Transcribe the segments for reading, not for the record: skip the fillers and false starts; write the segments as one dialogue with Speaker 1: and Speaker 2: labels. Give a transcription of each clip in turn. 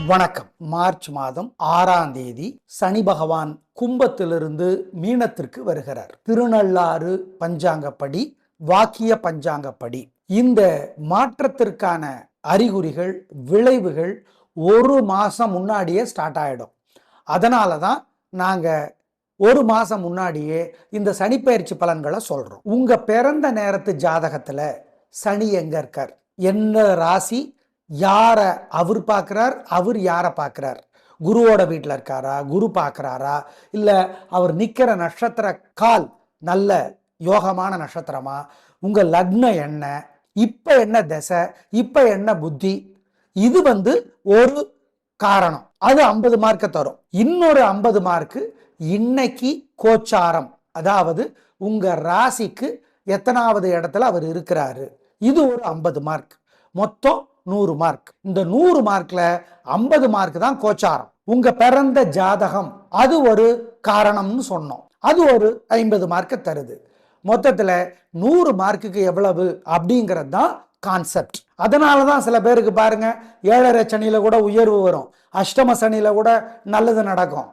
Speaker 1: வணக்கம். மார்ச் மாதம் 6ஆம் தேதி சனி பகவான் கும்பத்திலிருந்து மீனத்திற்கு வருகிறார். திருநள்ளாறு பஞ்சாங்கப்படி, வாக்கிய பஞ்சாங்கப்படி இந்த மாற்றத்திற்கான அறிகுறிகள், விளைவுகள் ஒரு மாசம் முன்னாடியே ஸ்டார்ட் ஆயிடும். அதனால தான் நாங்க ஒரு மாசம் முன்னாடியே இந்த சனிப்பெயர்ச்சி பலன்களை சொல்றோம். உங்க பிறந்த நேரத்து ஜாதகத்துல சனி எங்க இருக்கார், என்ன ராசி, யாரை அவர் பார்க்குறார், அவர் யாரை பார்க்குறார், குருவோட வீட்டில் இருக்காரா, குரு பார்க்குறாரா, இல்லை அவர் நிற்கிற நட்சத்திர கால் நல்ல யோகமான நட்சத்திரமா, உங்கள் லக்னம் என்ன, இப்போ என்ன திசை, இப்போ என்ன புத்தி, இது ஒரு காரணம். அது 50 மார்க்கை தரும். இன்னொரு 50 மார்க்கு இன்னைக்கு கோச்சாரம், அதாவது உங்க ராசிக்கு எத்தனாவது இடத்துல அவர் இருக்கிறாரு, இது ஒரு 50 மார்க். மொத்தம் 100 மார்க். இந்த 100 மார்க்ல 50 மார்க் தான் கோச்சாரம். உங்க பிறந்த ஜாதகம் அது ஒரு காரணம்னு சொன்னோம், அது ஒரு 50 மார்க்கை தருது. மொத்தத்துல 100 மார்க்குக்கு எவ்வளவு அப்படிங்கிறது தான் கான்செப்ட். அதனாலதான் சில பேருக்கு பாருங்க 7.5 சனியில கூட உயர்வு வரும், அஷ்டம சனியில கூட நல்லது நடக்கும்,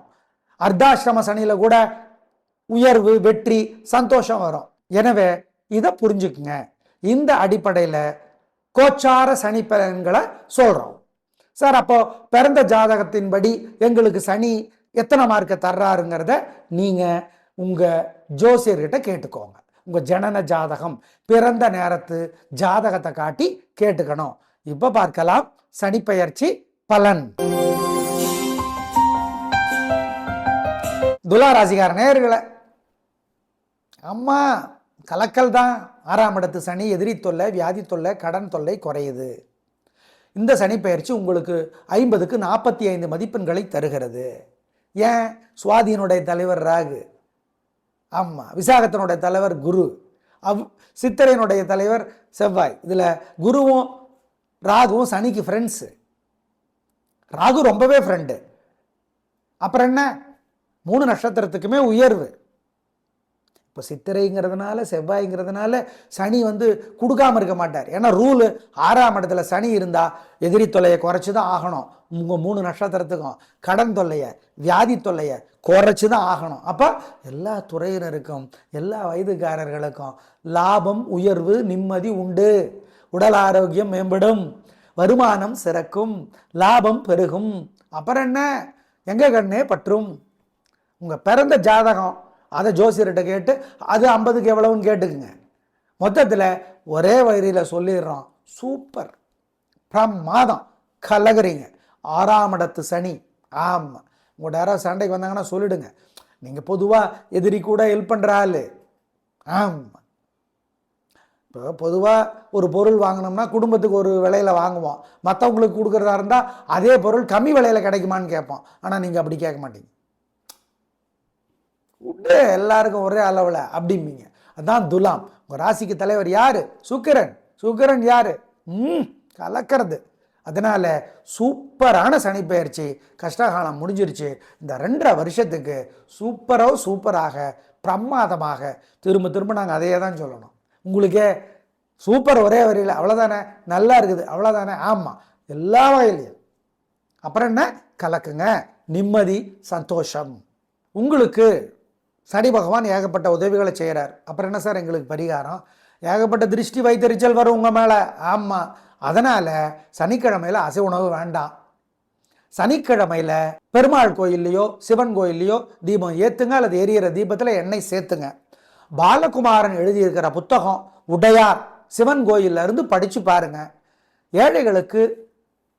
Speaker 1: அர்த்தாஷ்டம சனியில கூட உயர்வு, வெற்றி, சந்தோஷம் வரும். எனவே இதை புரிஞ்சுக்குங்க. இந்த அடிப்படையில கோச்சார சனி பலன்களை சொல்றோம். சார், அப்போ பிறந்த ஜாதகத்தின்படி எங்களுக்கு சனி எத்தனை மார்க்கை தர்றாருங்கிறத நீங்க உங்க ஜோசியர்கிட்ட கேட்டுக்கோங்க. உங்க ஜனன ஜாதகம், பிறந்த நேரத்து ஜாதகத்தை காட்டி கேட்டுக்கணும். இப்ப பார்க்கலாம் சனிப்பெயர்ச்சி பலன். துலா ராசிக்கார நேயர்களே, அம்மா கலக்கல் தான். 6ஆம் இடத்து சனி எதிரி தொல்லை, வியாதி தொல்லை, கடன் தொல்லை குறையுது. இந்த சனி பயிற்சி உங்களுக்கு 50க்கு 45 மதிப்பெண்களை தருகிறது. ஏன்? சுவாதியினுடைய தலைவர் ராகு, ஆமாம், விசாகத்தினுடைய தலைவர் குரு, சித்திரையினுடைய தலைவர் செவ்வாய். இதில் குருவும் ராகுவும் சனிக்கு ஃப்ரெண்ட்ஸு. ராகு ரொம்பவே ஃப்ரெண்டு. அப்புறம் என்ன, 3 நட்சத்திரத்துக்குமே உயர்வு. இப்போ சித்திரைங்கிறதுனால, செவ்வாய்ங்கிறதுனால சனி கொடுக்காம இருக்க மாட்டார். ஏன்னா ரூலு 6ஆம் இடத்துல சனி இருந்தால் எதிரி தொல்லையை குறைச்சி தான் ஆகணும். உங்கள் 3 நட்சத்திரத்துக்கும் கடன் தொல்லையை, வியாதி தொல்லையை குறைச்சி தான் ஆகணும். அப்போ எல்லா துறையினருக்கும், எல்லா வயதுக்காரர்களுக்கும் லாபம், உயர்வு, நிம்மதி உண்டு. உடல் ஆரோக்கியம் மேம்படும், வருமானம் சிறக்கும், லாபம் பெருகும். அப்புறம் என்ன, எங்க கண்ணே பற்றும். உங்கள் பிறந்த ஜாதகம் அதை ஜோசியர்கிட்ட கேட்டு அது 50க்கு எவ்வளவுன்னு கேட்டுக்குங்க. மொத்தத்தில் ஒரே வரியில் சொல்லிடுறோம், சூப்பர், பிரமாதம், கலகுறீங்க. 6ஆம் இடத்து சனி. ஆமாம், உங்கள்கிட்ட யாராவது சண்டைக்கு வந்தாங்கன்னா சொல்லிடுங்க, நீங்கள் பொதுவாக எதிரி கூட ஹெல்ப் பண்ணுற ஆள். ஆமாம், இப்போ பொதுவாக ஒரு பொருள் வாங்கினோம்னா குடும்பத்துக்கு ஒரு விலையில் வாங்குவோம், மற்றவங்களுக்கு கொடுக்குறதா இருந்தால் அதே பொருள் கம்மி விலையில் கிடைக்குமான்னு கேட்போம். ஆனால் நீங்கள் அப்படி கேட்க மாட்டீங்க, எல்லாருக்கும் ஒரே அளவில் அப்படிம்பீங்க. அதான் துலாம். உங்கள் ராசிக்கு தலைவர் யாரு? சுக்கிரன். சுக்கிரன் யாரு? கலக்கிறது. அதனால சூப்பரான சனிப்பெயர்ச்சி. கஷ்டகாலம் முடிஞ்சிருச்சு. இந்த 2.5 வருஷத்துக்கு சூப்பராக பிரமாதமாக திரும்ப திரும்ப நாங்கள் அதையே தான் சொல்லணும். உங்களுக்கே சூப்பர் ஒரே வரியில் அவ்வளோதானே, நல்லா இருக்குது அவ்வளோதானே. ஆமாம், எல்லா வகையிலையும். அப்புறம் என்ன, கலக்குங்க, நிம்மதி, சந்தோஷம். உங்களுக்கு சனி பகவான் ஏகப்பட்ட உதவிகளை செய்கிறார். அப்புறம் என்ன சார் எங்களுக்கு பரிகாரம்? ஏகப்பட்ட திருஷ்டி வைத்தறிச்சல் வரும் உங்கள் மேலே. ஆமாம், அதனால் சனிக்கிழமையில் அசை உணவு வேண்டாம். சனிக்கிழமையில் பெருமாள் கோயில்லையோ சிவன் கோயில்லையோ தீபம் ஏற்றுங்க, அல்லது எரியிற தீபத்தில் எண்ணெய் சேர்த்துங்க. பாலகுமாரன் எழுதியிருக்கிற புத்தகம் உடையார் சிவன் கோயிலில் இருந்து படித்து பாருங்க. ஏழைகளுக்கு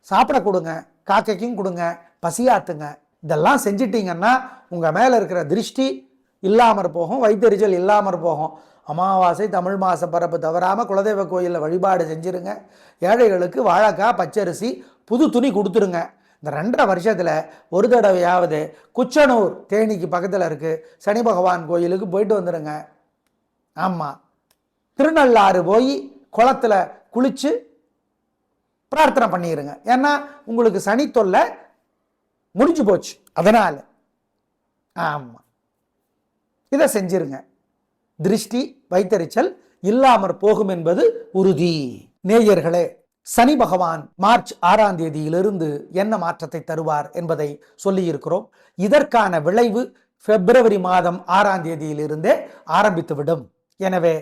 Speaker 1: சாப்பிட கொடுங்க, காக்கைக்கும் கொடுங்க, பசியாத்துங்க. இதெல்லாம் செஞ்சிட்டிங்கன்னா உங்கள் மேலே இருக்கிற திருஷ்டி இல்லாமற் போகும், வைத்தறிச்சல் இல்லாமற் போகும். அமாவாசை தமிழ் மாத பரப்பு தவறாமல் குலதெய்வ கோயிலில் வழிபாடு செஞ்சுருங்க. ஏழைகளுக்கு வாழைக்காய், பச்சரிசி, புது துணி கொடுத்துருங்க. இந்த 2.5 வருஷத்தில் ஒரு தடவையாவது குச்சனூர் தேனிக்கு பக்கத்தில் இருக்குது சனி பகவான் கோயிலுக்கு போயிட்டு வந்துடுங்க. ஆமாம், திருநள்ளாறு போய் குளத்தில் குளித்து பிரார்த்தனை பண்ணிடுங்க. ஏன்னா உங்களுக்கு சனி தொல்லை முடிஞ்சு போச்சு. அதனால் ஆமாம், இதை செஞ்சிருங்க. திருஷ்டி வைத்தறிச்சல் இல்லாமற் போகும் என்பது உறுதி. நேயர்களே, சனி பகவான் மார்ச் 6ஆம் தேதியிலிருந்து என்ன மாற்றத்தை தருவார் என்பதை சொல்லியிருக்கிறோம். இதற்கான விளைவு பிப்ரவரி மாதம் 6ஆம் தேதியிலிருந்தே ஆரம்பித்துவிடும். எனவே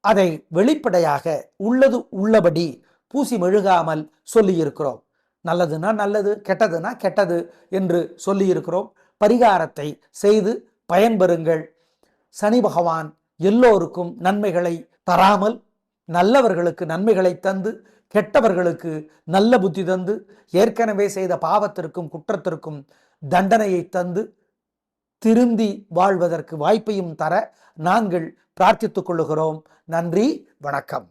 Speaker 1: அதை வெளிப்படையாக உள்ளது உள்ளபடி பூசி மெழுகாமல் சொல்லியிருக்கிறோம். நல்லதுன்னா நல்லது, கெட்டதுன்னா கெட்டது என்று சொல்லியிருக்கிறோம். பரிகாரத்தை செய்து பயன்பெறுங்கள். சனி பகவான் எல்லோருக்கும் நன்மைகளை தராமல் நல்லவர்களுக்கு நன்மைகளை தந்து, கெட்டவர்களுக்கு நல்ல புத்தி தந்து, ஏற்கனவே செய்த பாவத்திற்கும் குற்றத்திற்கும் தண்டனையை தந்து திருந்தி வாழ்வதற்கு வாய்ப்பையும் தர நாங்கள் பிரார்த்தித்துக் கொள்ளுகிறோம். நன்றி, வணக்கம்.